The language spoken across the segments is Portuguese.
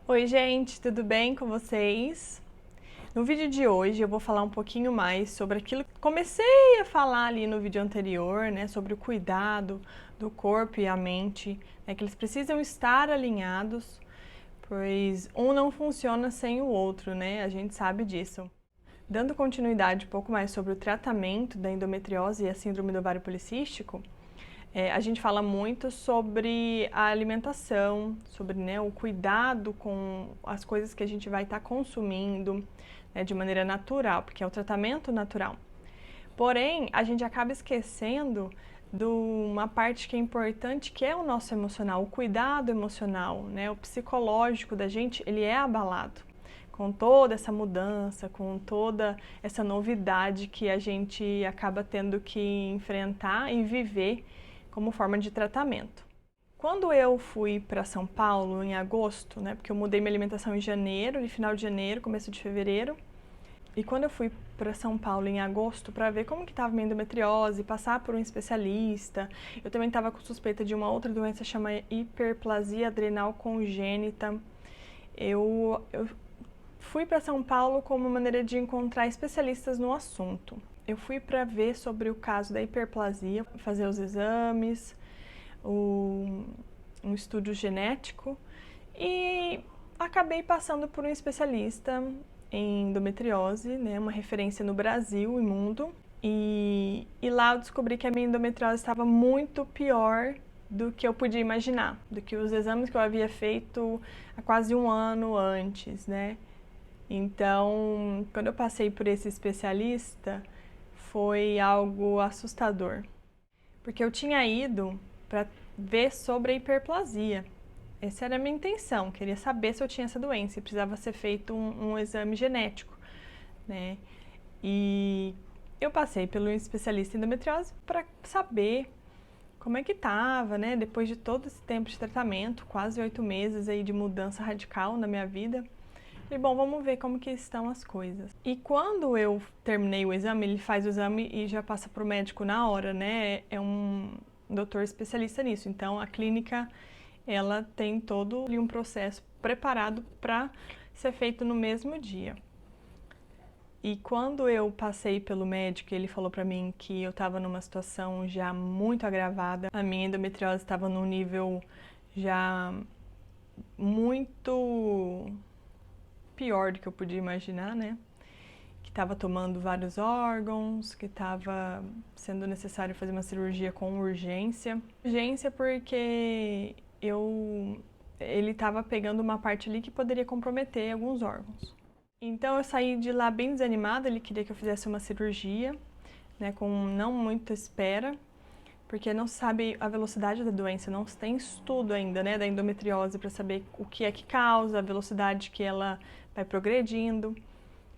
Oi gente, tudo bem com vocês? No vídeo de hoje eu vou falar um pouquinho mais sobre aquilo que comecei a falar ali no vídeo anterior, né, sobre o cuidado do corpo e a mente, né, que eles precisam estar alinhados, pois um não funciona sem o outro, né, a gente sabe disso. Dando continuidade um pouco mais sobre o tratamento da endometriose e a síndrome do ovário policístico, a gente fala muito sobre a alimentação, sobre, né, o cuidado com as coisas que a gente vai estar consumindo, né, de maneira natural, porque é o tratamento natural. Porém, a gente acaba esquecendo de uma parte que é importante, que é o nosso emocional, o cuidado emocional, né, o psicológico da gente, ele é abalado com toda essa mudança, com toda essa novidade que a gente acaba tendo que enfrentar e viver como forma de tratamento. Quando eu fui para São Paulo em agosto, né, porque eu mudei minha alimentação em janeiro, no final de janeiro, começo de fevereiro, e quando eu fui para São Paulo em agosto para ver como que estava minha endometriose, passar por um especialista, eu também estava com suspeita de uma outra doença chamada hiperplasia adrenal congênita. Eu fui para São Paulo como uma maneira de encontrar especialistas no assunto. Eu fui para ver sobre o caso da hiperplasia, fazer os exames, um estudo genético e acabei passando por um especialista em endometriose, né, uma referência no Brasil e mundo. E lá eu descobri que a minha endometriose estava muito pior do que eu podia imaginar, do que os exames que eu havia feito há quase um ano antes, né? Então, quando eu passei por esse especialista, foi algo assustador, porque eu tinha ido para ver sobre a hiperplasia. Essa era a minha intenção, queria saber se eu tinha essa doença e precisava ser feito um exame genético, né? E eu passei pelo especialista em endometriose para saber como é que estava, né? Depois de todo esse tempo de tratamento, quase 8 meses aí de mudança radical na minha vida. E bom, vamos ver como que estão as coisas. E quando eu terminei o exame, ele faz o exame e já passa para o médico na hora, né? É um doutor especialista nisso. Então a clínica, ela tem todo um processo preparado para ser feito no mesmo dia. E quando eu passei pelo médico, ele falou para mim que eu estava numa situação já muito agravada. A minha endometriose estava num nível já muito pior do que eu podia imaginar, né? Que estava tomando vários órgãos, que estava sendo necessário fazer uma cirurgia com urgência. Urgência porque ele estava pegando uma parte ali que poderia comprometer alguns órgãos. Então eu saí de lá bem desanimada, ele queria que eu fizesse uma cirurgia, né, com não muita espera, porque não se sabe a velocidade da doença, não se tem estudo ainda, né, da endometriose para saber o que é que causa, a velocidade que ela vai progredindo.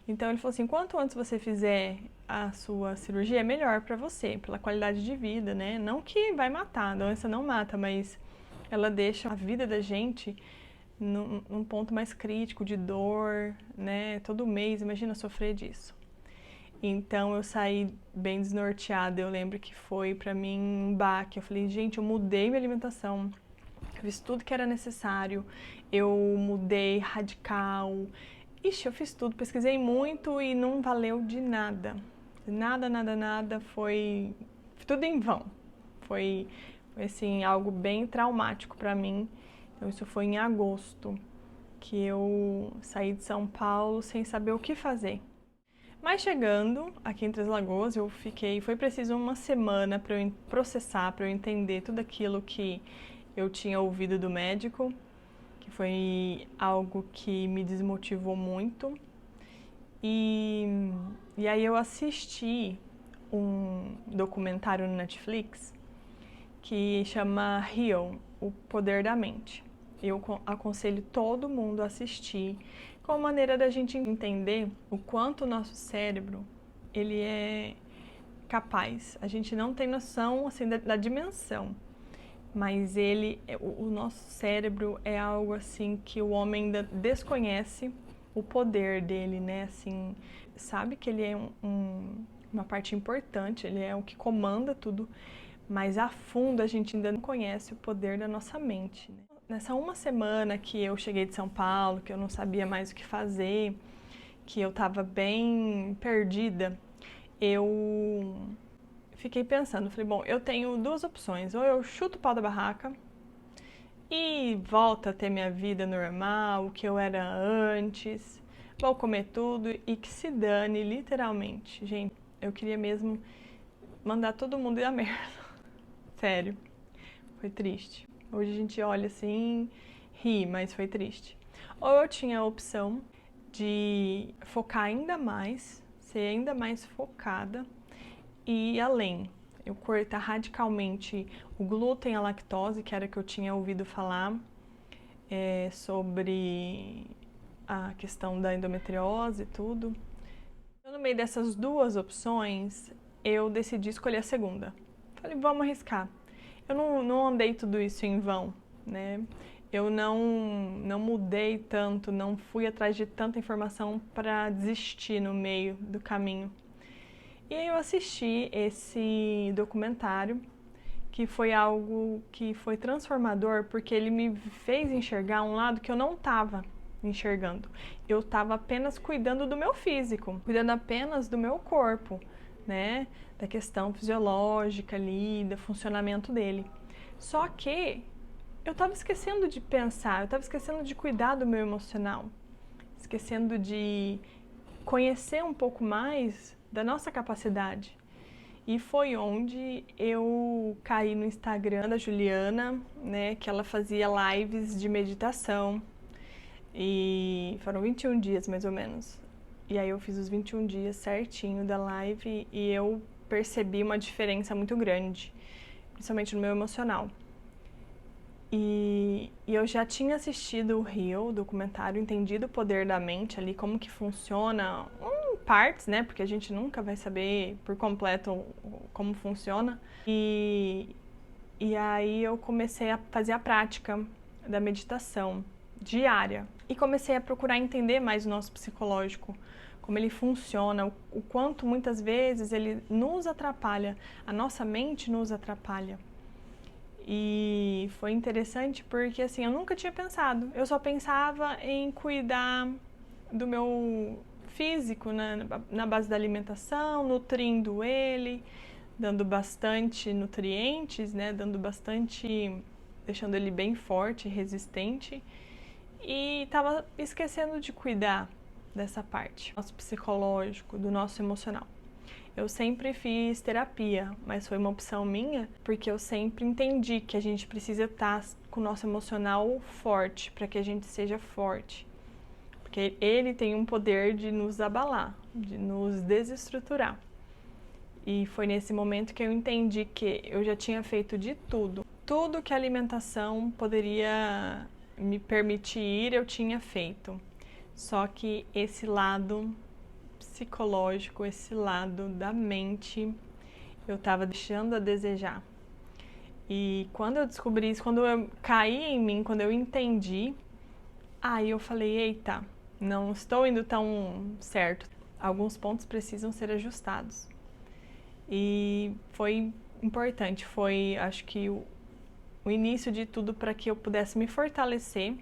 Então ele falou assim, quanto antes você fizer a sua cirurgia, é melhor para você, pela qualidade de vida, né? Não que vai matar, a doença não mata, mas ela deixa a vida da gente num ponto mais crítico de dor, né? Todo mês, imagina sofrer disso. Então eu saí bem desnorteada, eu lembro que foi pra mim um baque. Eu falei, gente, eu mudei minha alimentação, eu fiz tudo que era necessário, eu mudei radical. Ixi, eu fiz tudo, pesquisei muito e não valeu de nada. Nada, nada, nada, foi tudo em vão. Foi assim, algo bem traumático pra mim. Então isso foi em agosto que eu saí de São Paulo sem saber o que fazer. Mas chegando aqui em Três Lagoas, foi preciso uma semana para eu processar, para eu entender tudo aquilo que eu tinha ouvido do médico, que foi algo que me desmotivou muito. E aí eu assisti um documentário no Netflix que chama Heal, O Poder da Mente. Eu aconselho todo mundo a assistir, como maneira da gente entender o quanto o nosso cérebro ele é capaz. A gente não tem noção assim da dimensão, mas o nosso cérebro é algo assim que o homem ainda desconhece o poder dele, né? Assim, sabe que ele é uma parte importante, ele é o que comanda tudo, mas a fundo a gente ainda não conhece o poder da nossa mente, né? Nessa uma semana que eu cheguei de São Paulo, que eu não sabia mais o que fazer, que eu estava bem perdida, eu fiquei pensando, falei, bom, eu tenho duas opções, ou eu chuto o pau da barraca e volto a ter minha vida normal, o que eu era antes, vou comer tudo e que se dane, literalmente. Gente, eu queria mesmo mandar todo mundo ir a merda. Sério, foi triste. Hoje a gente olha assim, ri, mas foi triste. Ou eu tinha a opção de focar ainda mais, ser ainda mais focada e ir além. Eu cortar radicalmente o glúten e a lactose, que era o que eu tinha ouvido falar sobre a questão da endometriose e tudo. Então, no meio dessas duas opções, eu decidi escolher a segunda. Falei, vamos arriscar. Eu não andei tudo isso em vão, né? Eu não mudei tanto, não fui atrás de tanta informação para desistir no meio do caminho. E aí eu assisti esse documentário, que foi algo que foi transformador, porque ele me fez enxergar um lado que eu não estava enxergando. Eu estava apenas cuidando do meu físico, cuidando apenas do meu corpo, né? Da questão fisiológica ali, do funcionamento dele. Só que eu estava esquecendo de pensar, eu estava esquecendo de cuidar do meu emocional, esquecendo de conhecer um pouco mais da nossa capacidade. E foi onde eu caí no Instagram da Juliana, né, que ela fazia lives de meditação. E foram 21 dias mais ou menos. E aí eu fiz os 21 dias certinho da live e eu percebi uma diferença muito grande, principalmente no meu emocional. E eu já tinha assistido o Rio, o documentário, entendido o poder da mente ali, como que funciona, partes, né? Porque a gente nunca vai saber por completo como funciona. E aí eu comecei a fazer a prática da meditação diária. E comecei a procurar entender mais o nosso psicológico, como ele funciona, o quanto muitas vezes ele nos atrapalha, a nossa mente nos atrapalha. E foi interessante porque, assim, eu nunca tinha pensado. Eu só pensava em cuidar do meu físico, né, na base da alimentação, nutrindo ele, dando bastante nutrientes, né, deixando ele bem forte, resistente. E estava esquecendo de cuidar dessa parte, do nosso psicológico, do nosso emocional. Eu sempre fiz terapia, mas foi uma opção minha, porque eu sempre entendi que a gente precisa estar com o nosso emocional forte, para que a gente seja forte. Porque ele tem um poder de nos abalar, de nos desestruturar. E foi nesse momento que eu entendi que eu já tinha feito de tudo. Tudo que a alimentação poderia me permitir, eu tinha feito. Só que esse lado psicológico, esse lado da mente, eu estava deixando a desejar. E quando eu descobri isso, quando eu caí em mim, quando eu entendi, aí eu falei, eita, não estou indo tão certo. Alguns pontos precisam ser ajustados. E foi importante, foi, acho que o início de tudo para que eu pudesse me fortalecer,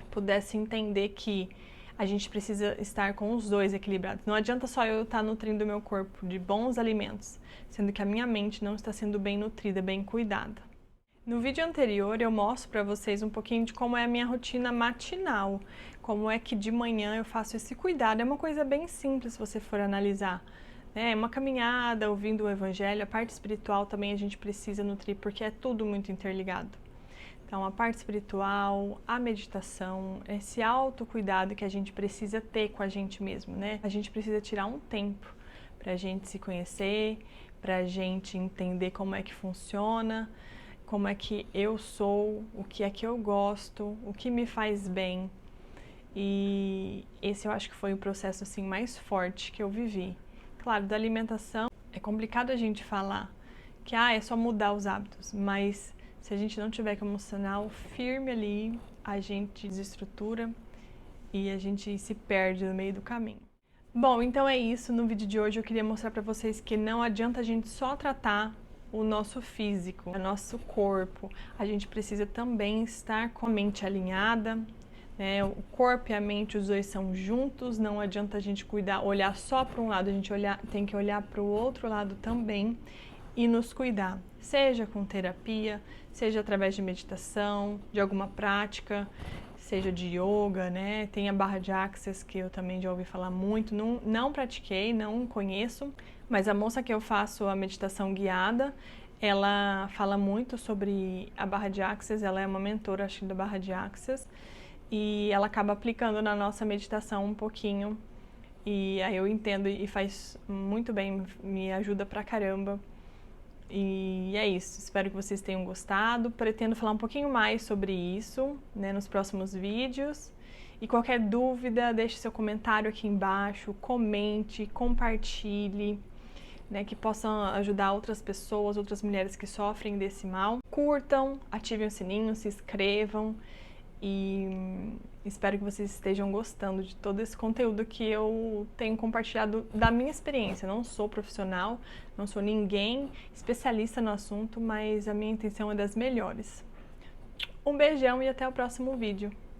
pudesse entender que a gente precisa estar com os dois equilibrados. Não adianta só eu estar nutrindo o meu corpo de bons alimentos, sendo que a minha mente não está sendo bem nutrida, bem cuidada. No vídeo anterior eu mostro para vocês um pouquinho de como é a minha rotina matinal, como é que de manhã eu faço esse cuidado. É uma coisa bem simples se você for analisar. É uma caminhada, ouvindo o evangelho, a parte espiritual também a gente precisa nutrir, porque é tudo muito interligado. Então, a parte espiritual, a meditação, esse autocuidado que a gente precisa ter com a gente mesmo, né? A gente precisa tirar um tempo para a gente se conhecer, para a gente entender como é que funciona, como é que eu sou, o que é que eu gosto, o que me faz bem. E esse eu acho que foi o processo assim mais forte que eu vivi. Claro, da alimentação é complicado a gente falar que é só mudar os hábitos, mas se a gente não tiver com o emocional firme ali, a gente desestrutura e a gente se perde no meio do caminho. Bom, então é isso. No vídeo de hoje eu queria mostrar para vocês que não adianta a gente só tratar o nosso físico, o nosso corpo. A gente precisa também estar com a mente alinhada, né? O corpo e a mente, os dois são juntos, não adianta a gente olhar só para um lado, a gente tem que olhar para o outro lado também e nos cuidar, seja com terapia, seja através de meditação, de alguma prática, seja de yoga, né? Tem a barra de Access, que eu também já ouvi falar muito, não pratiquei, não conheço, mas a moça que eu faço a meditação guiada, ela fala muito sobre a barra de Access, ela é uma mentora, acho, da barra de Access, e ela acaba aplicando na nossa meditação um pouquinho, e aí eu entendo e faz muito bem, me ajuda pra caramba. E é isso, espero que vocês tenham gostado. Pretendo falar um pouquinho mais sobre isso, né, nos próximos vídeos. E qualquer dúvida, deixe seu comentário aqui embaixo, comente, compartilhe, né, que possam ajudar outras pessoas, outras mulheres que sofrem desse mal. Curtam, ativem o sininho, se inscrevam e espero que vocês estejam gostando de todo esse conteúdo que eu tenho compartilhado da minha experiência. Não sou profissional, não sou ninguém especialista no assunto, mas a minha intenção é das melhores. Um beijão e até o próximo vídeo.